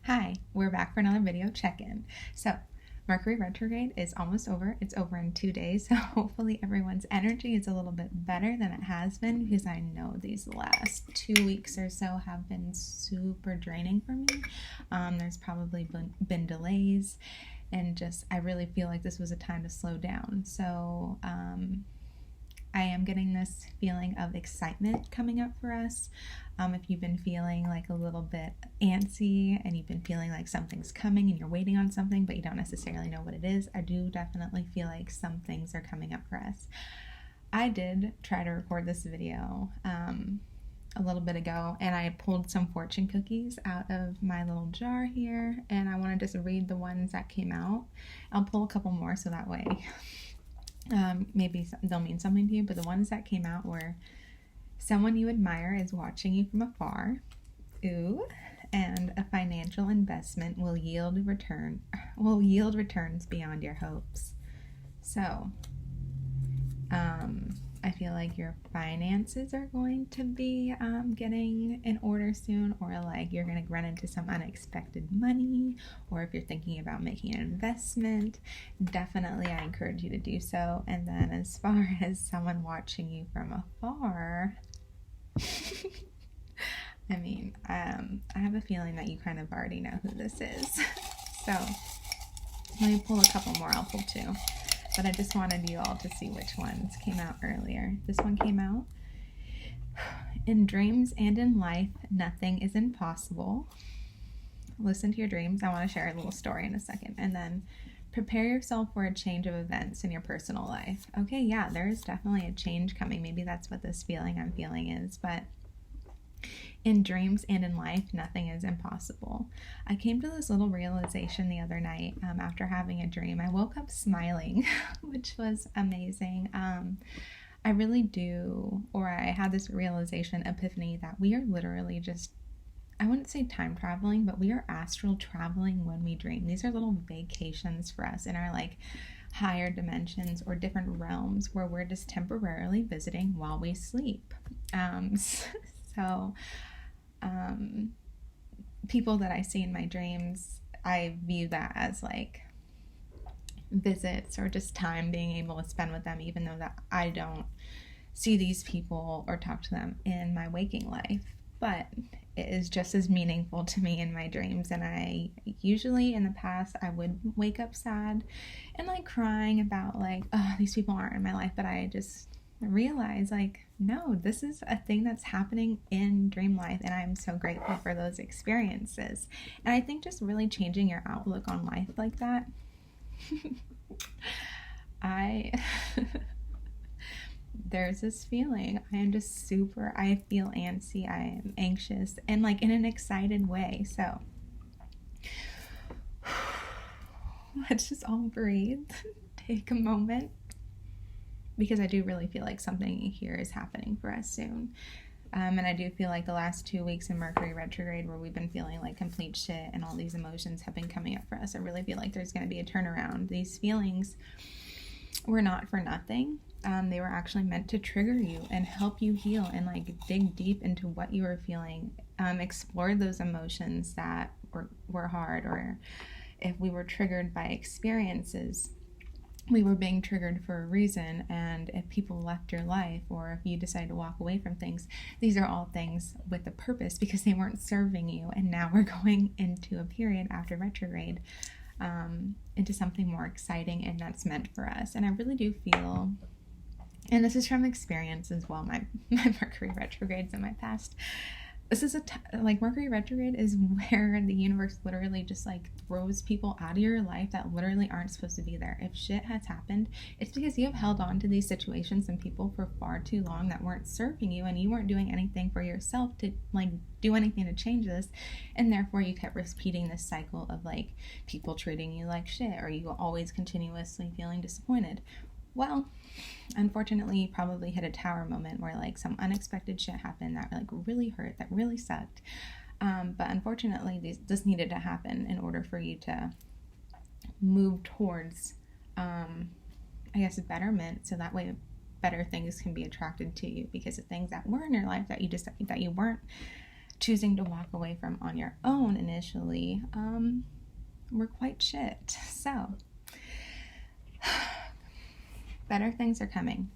Hi, we're back for another video check-in. So, Mercury retrograde is almost over. It's over in 2 days, so hopefully everyone's energy is a little bit better than it has been, because I know these last 2 weeks or so have been super draining for me. There's probably been delays, and I really feel like this was a time to slow down. So, I am getting this feeling of excitement coming up for us. If you've been feeling like a little bit antsy and you've been feeling like something's coming and you're waiting on something but you don't necessarily know what it is, I do definitely feel like some things are coming up for us. I did try to record this video a little bit ago, and I pulled some fortune cookies out of my little jar here, and I want to just read the ones that came out. I'll pull a couple more so that way maybe they'll mean something to you, but the ones that came out were: someone you admire is watching you from afar, ooh, and a financial investment will yield returns beyond your hopes. So, I feel like your finances are going to be getting in order soon, or like you're going to run into some unexpected money, or if you're thinking about making an investment, definitely I encourage you to do so. And then as far as someone watching you from afar, I mean, I have a feeling that you kind of already know who this is. So let me pull a couple more. I'll pull two. But I just wanted you all to see which ones came out earlier. This one came out: in dreams and in life, nothing is impossible. Listen to your dreams. I want to share a little story in a second. And then prepare yourself for a change of events in your personal life. Okay, yeah, there is definitely a change coming. Maybe that's what this feeling I'm feeling is. But in dreams and in life, nothing is impossible. I came to this little realization the other night after having a dream. I woke up smiling, which was amazing. I really do, or I had this realization, epiphany, that we are literally just, I wouldn't say time traveling, but we are astral traveling when we dream. These are little vacations for us in our like higher dimensions or different realms where we're just temporarily visiting while we sleep. So people that I see in my dreams, I view that as like visits or just time being able to spend with them, even though that I don't see these people or talk to them in my waking life. But it is just as meaningful to me in my dreams. And I usually, in the past, I would wake up sad and like crying about like, oh, these people aren't in my life. But I just realize like, no, this is a thing that's happening in dream life, and I'm so grateful for those experiences. And I think just really changing your outlook on life like that, there's this feeling, I feel antsy, I am anxious, and like in an excited way. So let's just all breathe, take a moment, because I do really feel like something here is happening for us soon. And I do feel like the last 2 weeks in Mercury retrograde, where we've been feeling like complete shit and all these emotions have been coming up for us, I really feel like there's going to be a turnaround. These feelings were not for nothing. They were actually meant to trigger you and help you heal and like dig deep into what you were feeling. Explore those emotions that were hard, or if we were triggered by experiences, we were being triggered for a reason. And if people left your life, or if you decided to walk away from things, these are all things with a purpose, because they weren't serving you. And now we're going into a period after retrograde, into something more exciting, and that's meant for us. And I really do feel, and this is from experience as well, my Mercury retrogrades in my past, this is like Mercury retrograde is where the universe literally just like throws people out of your life that literally aren't supposed to be there. If shit has happened, it's because you have held on to these situations and people for far too long that weren't serving you, and you weren't doing anything for yourself to like do anything to change this, and therefore you kept repeating this cycle of like people treating you like shit, or you always continuously feeling disappointed. Well, unfortunately, you probably hit a tower moment where like some unexpected shit happened that like really hurt, that really sucked. But unfortunately, this needed to happen in order for you to move towards, I guess, betterment. So that way better things can be attracted to you, because of things that were in your life that you weren't choosing to walk away from on your own initially were quite shit. So, better things are coming.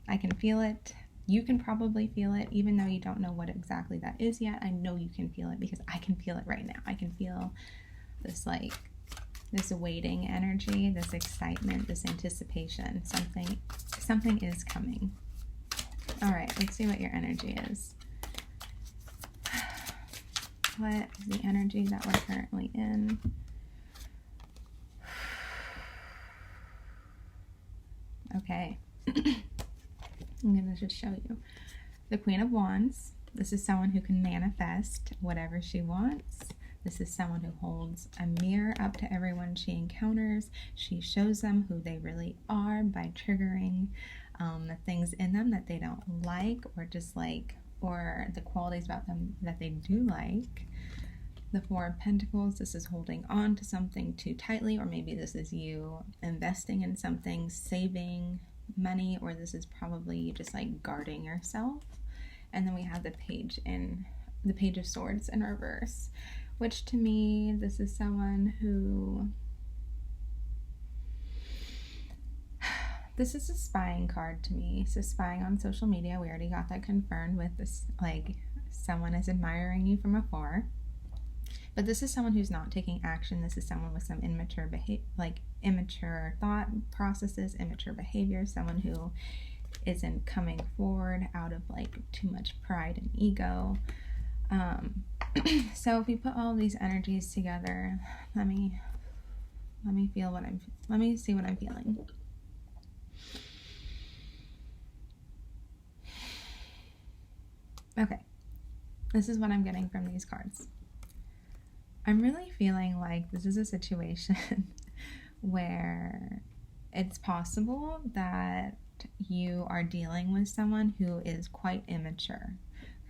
I can feel it. You can probably feel it, even though you don't know what exactly that is yet. I know you can feel it because I can feel it right now. I can feel this this waiting energy, this excitement, this anticipation. Something is coming. All right, let's see what your energy is. What is the energy that we're currently in? Okay. I'm going to just show you. The Queen of Wands. This is someone who can manifest whatever she wants. This is someone who holds a mirror up to everyone she encounters. She shows them who they really are by triggering the things in them that they don't like or dislike, or the qualities about them that they do like. The Four of Pentacles, this is holding on to something too tightly, or maybe this is you investing in something, saving money, or this is probably you just like guarding yourself. And then we have the Page of Swords in reverse, which to me, this is someone who, this is a spying card to me. So spying on social media, we already got that confirmed with this, like someone is admiring you from afar. But this is someone who's not taking action. This is someone with some immature thought processes, immature behavior, someone who isn't coming forward out of like too much pride and ego. So if we put all of these energies together, let me see what I'm feeling. Okay, this is what I'm getting from these cards. I'm really feeling like this is a situation where it's possible that you are dealing with someone who is quite immature,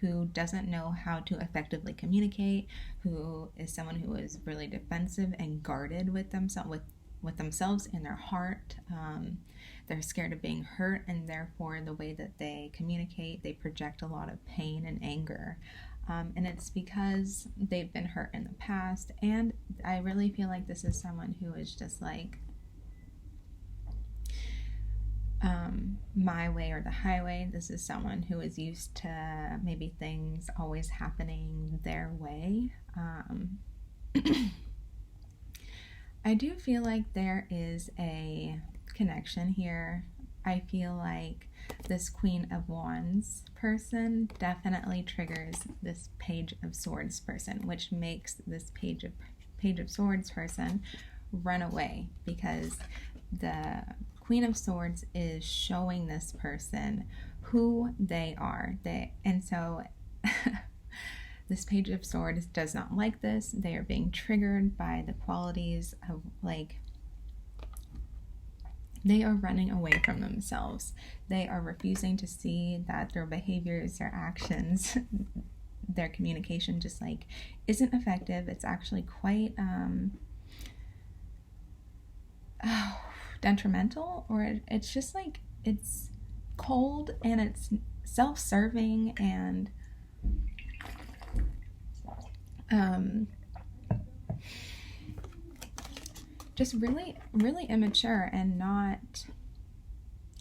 who doesn't know how to effectively communicate, who is someone who is really defensive and guarded with themselves in their heart. They're scared of being hurt, and therefore the way that they communicate, they project a lot of pain and anger. And it's because they've been hurt in the past. And I really feel like this is someone who is just like my way or the highway. This is someone who is used to maybe things always happening their way. I do feel like there is a connection here. I feel like this Queen of Wands person definitely triggers this Page of Swords person, which makes this Page of Swords person run away, because the Queen of Swords is showing this person who they are. And so this Page of Swords does not like this. They are being triggered by the qualities of like, they are running away from themselves. They are refusing to see that their behaviors, their actions, their communication just like isn't effective. It's actually quite detrimental, or it's just like it's cold and it's self-serving and just really, really immature and not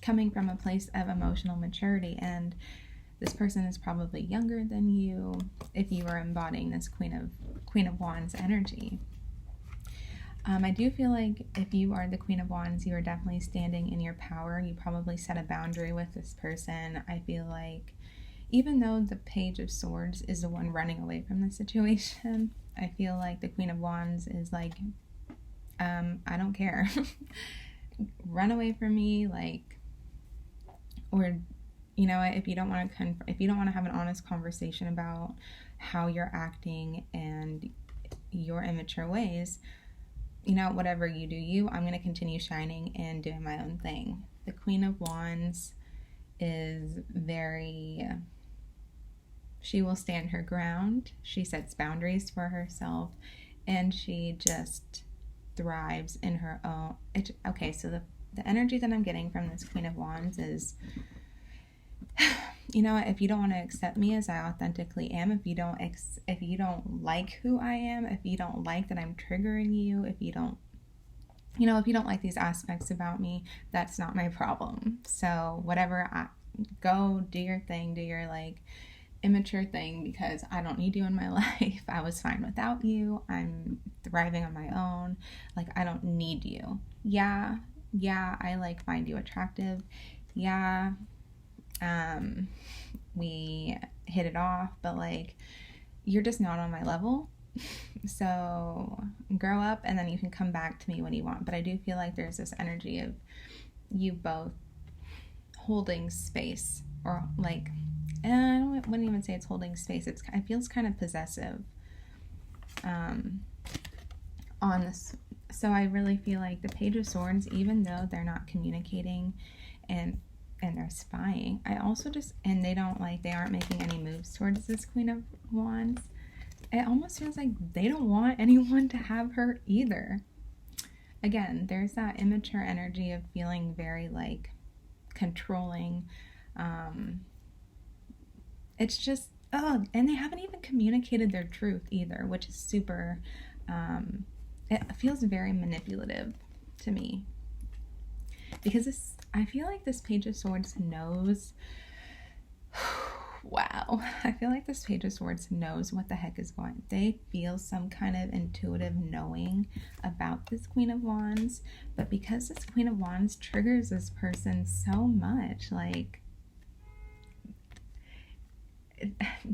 coming from a place of emotional maturity. And this person is probably younger than you if you are embodying this Queen of Wands energy. I do feel like if you are the Queen of Wands, you are definitely standing in your power. You probably set a boundary with this person. I feel like even though the Page of Swords is the one running away from the situation, I feel like the Queen of Wands is like, I don't care. Run away from me, like, or you know, if you don't want to have an honest conversation about how you're acting and your immature ways, you know, whatever you do you, I'm going to continue shining and doing my own thing. The Queen of Wands is she will stand her ground. She sets boundaries for herself, and she just thrives in her own. Okay, so the energy that I'm getting from this Queen of Wands is you know, if you don't want to accept me as I authentically am, if you don't like who I am, if you don't like that I'm triggering you, if you don't like these aspects about me, that's not my problem. So whatever, go do your thing, do your like immature thing, because I don't need you in my life. I was fine without you. I'm thriving on my own. Like, I don't need you. Yeah, I like find you attractive. Yeah, we hit it off, but like, you're just not on my level. So grow up, and then you can come back to me when you want. But I do feel like there's this energy of you both holding space, or like, and I wouldn't even say it's holding space. It feels kind of possessive on this. So I really feel like the Page of Swords, even though they're not communicating and they're spying, I also just, and they aren't making any moves towards this Queen of Wands. It almost feels like they don't want anyone to have her either. Again, there's that immature energy of feeling very like controlling. It's just, and they haven't even communicated their truth either, which is super, it feels very manipulative to me. Because I feel like this Page of Swords knows, wow, I feel like this Page of Swords knows what the heck is going on. They feel some kind of intuitive knowing about this Queen of Wands, but because this Queen of Wands triggers this person so much, like,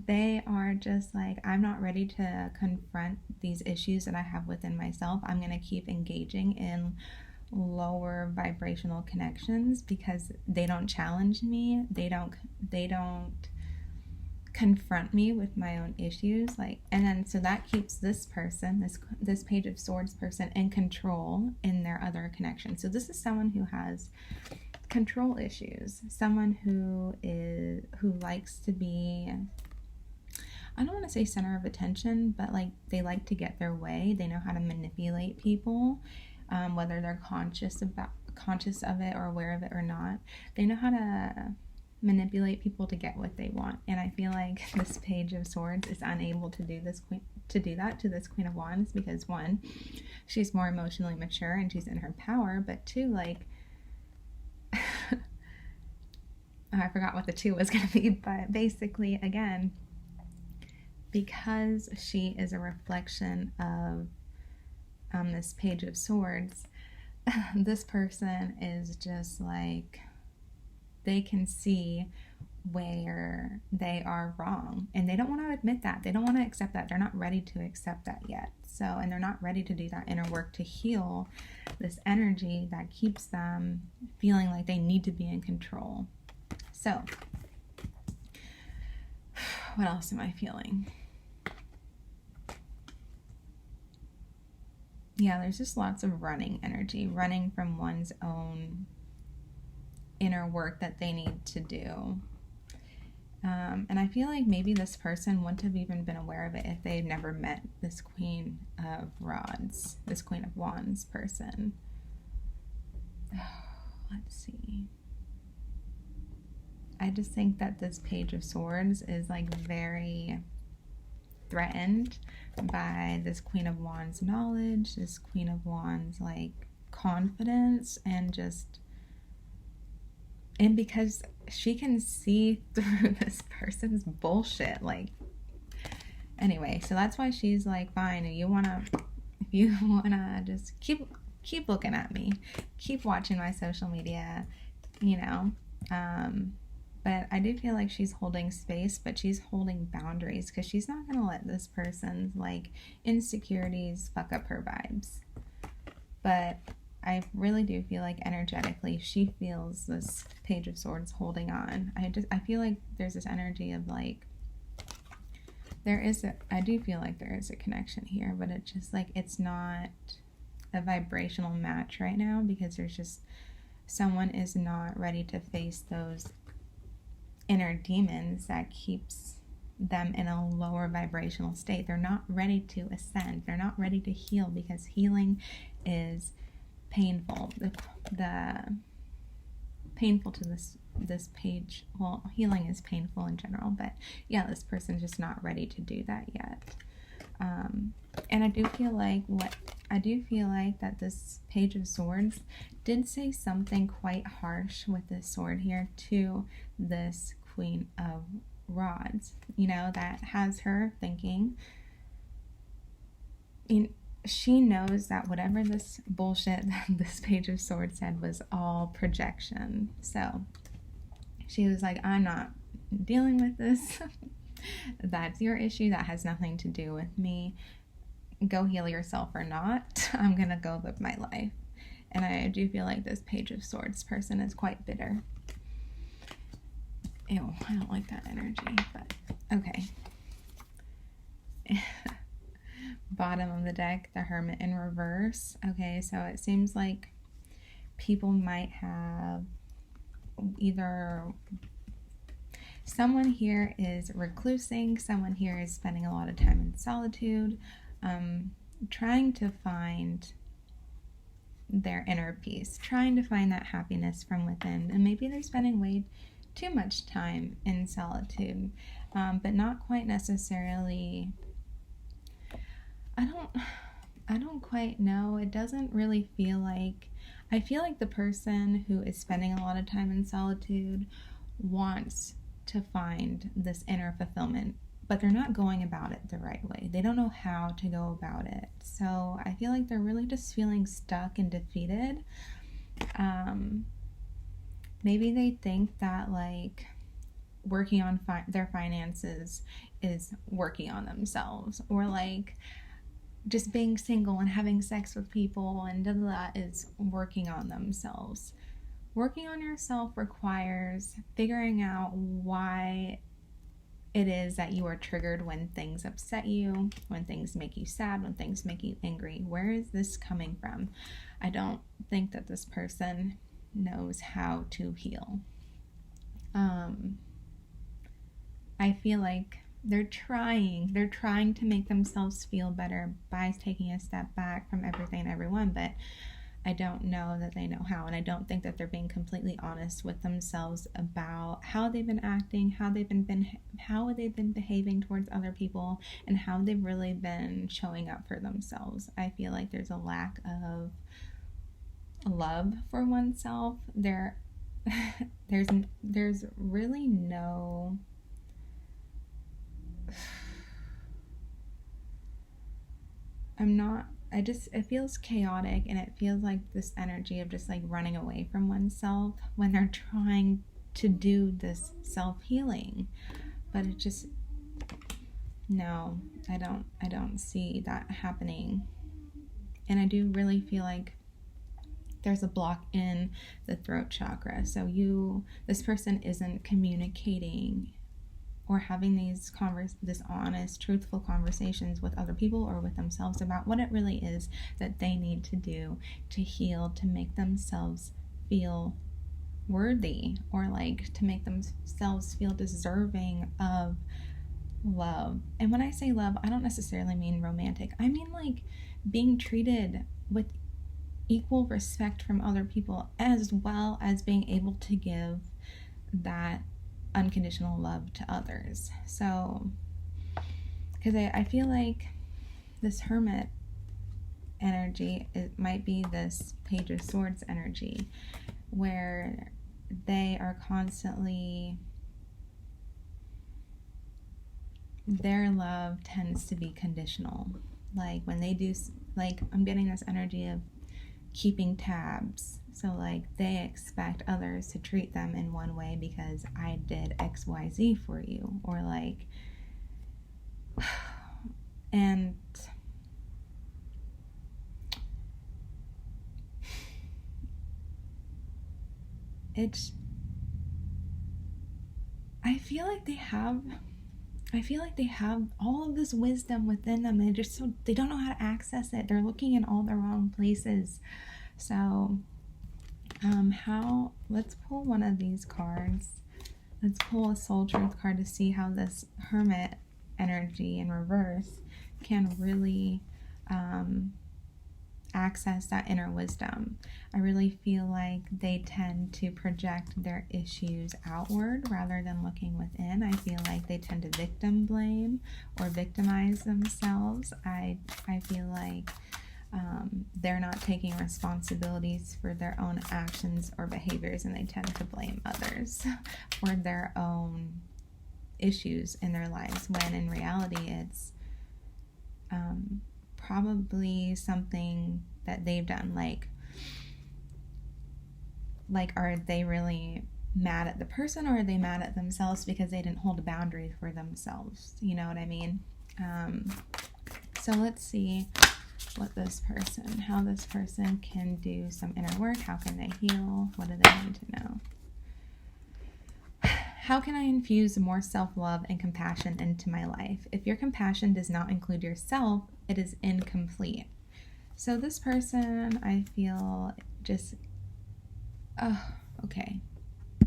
they are just like, I'm not ready to confront these issues that I have within myself. I'm going to keep engaging in lower vibrational connections because they don't challenge me. They don't confront me with my own issues. Like, and then so that keeps this person, this Page of Swords person, in control in their other connection. So this is someone who has control issues, someone who likes to be, I don't want to say center of attention, but like they like to get their way. They know how to manipulate people, whether they're conscious of it or aware of it or not. They know how to manipulate people to get what they want. And I feel like this Page of Swords is unable to do that to this Queen of Wands because, one, she's more emotionally mature and she's in her power, but two, like, I forgot what the two was going to be, but basically, again, because she is a reflection of this Page of Swords, this person is just like, they can see where they are wrong, and they don't want to admit that. They don't want to accept that. They're not ready to accept that yet. So, and they're not ready to do that inner work to heal this energy that keeps them feeling like they need to be in control. So, what else am I feeling? Yeah, there's just lots of running energy, running from one's own inner work that they need to do. And I feel like maybe this person wouldn't have even been aware of it if they had never met this Queen of Rods, this Queen of Wands person. Let's see. I just think that this Page of Swords is like very threatened by this Queen of Wands knowledge, this Queen of Wands like confidence, and because she can see through this person's bullshit. Like, anyway, so that's why she's like, fine, if you wanna just keep looking at me, keep watching my social media, you know. But I do feel like she's holding space, but she's holding boundaries because she's not gonna let this person's like insecurities fuck up her vibes. But I really do feel like energetically she feels this Page of Swords holding on. I feel like there's this energy of like, I do feel like there is a connection here, but it's just like, it's not a vibrational match right now because there's just, someone is not ready to face those inner demons that keeps them in a lower vibrational state. They're not ready to ascend. They're not ready to heal because healing is painful. painful to this page. Well, healing is painful in general, but yeah, this person's just not ready to do that yet. And I do feel like that this Page of Swords did say something quite harsh with this sword here to this Queen of Rods, you know, that has her thinking, she knows that whatever this bullshit that this Page of Swords said was all projection. So she was like, I'm not dealing with this. That's your issue. That has nothing to do with me. Go heal yourself or not. I'm gonna go live my life. And I do feel like this Page of Swords person is quite bitter. Ew, I don't like that energy, but okay. Bottom of the deck, the Hermit in reverse. Okay, so it seems like people might have either someone here is reclusing, someone here is spending a lot of time in solitude, trying to find their inner peace, trying to find that happiness from within, and maybe they're spending way too much time in solitude, but not quite necessarily. I don't quite know. It doesn't really feel like, I feel like the person who is spending a lot of time in solitude wants to find this inner fulfillment, but they're not going about it the right way. They don't know how to go about it. So I feel like they're really just feeling stuck and defeated. Maybe they think that like working on their finances is working on themselves, or like just being single and having sex with people and that is working on themselves. Working on yourself requires figuring out why it is that you are triggered when things upset you, when things make you sad, when things make you angry. Where is this coming from? I don't think that this person knows how to heal. I feel like they're trying to make themselves feel better by taking a step back from everything and everyone, but I don't know that they know how, and I don't think that they're being completely honest with themselves about how they've been acting, how they've been behaving towards other people, and how they've really been showing up for themselves. I feel like there's a lack of love for oneself. There's really no it feels chaotic, and it feels like this energy of just like running away from oneself when they're trying to do this self-healing. But it just, no, I don't see that happening. And I do really feel like there's a block in the throat chakra. So this person isn't communicating or having this honest, truthful conversations with other people or with themselves about what it really is that they need to do to heal, to make themselves feel worthy, or like to make themselves feel deserving of love. And when I say love, I don't necessarily mean romantic. I mean like being treated with equal respect from other people, as well as being able to give that unconditional love to others. So, because I feel like this Hermit energy, it might be this Page of Swords energy, where they are constantly, their love tends to be conditional. Like when they do, like I'm getting this energy of keeping tabs. So like they expect others to treat them in one way because I did XYZ for you, or like, and I feel like they have all of this wisdom within them. They don't know how to access it. They're looking in all the wrong places. So let's pull one of these cards. Let's pull a Soul Truth card to see how this Hermit energy in reverse can really access that inner wisdom. I really feel like they tend to project their issues outward rather than looking within. I feel like they tend to victim blame or victimize themselves. I feel like they're not taking responsibilities for their own actions or behaviors, and they tend to blame others for their own issues in their lives, when in reality it's probably something that they've done. Like are they really mad at the person, or are they mad at themselves because they didn't hold a boundary for themselves? You know what I mean? So let's see how this person can do some inner work. How can they heal? What do they need to know? How can I infuse more self-love and compassion into my life? If your compassion does not include yourself, it is incomplete. So this person, I feel just, okay.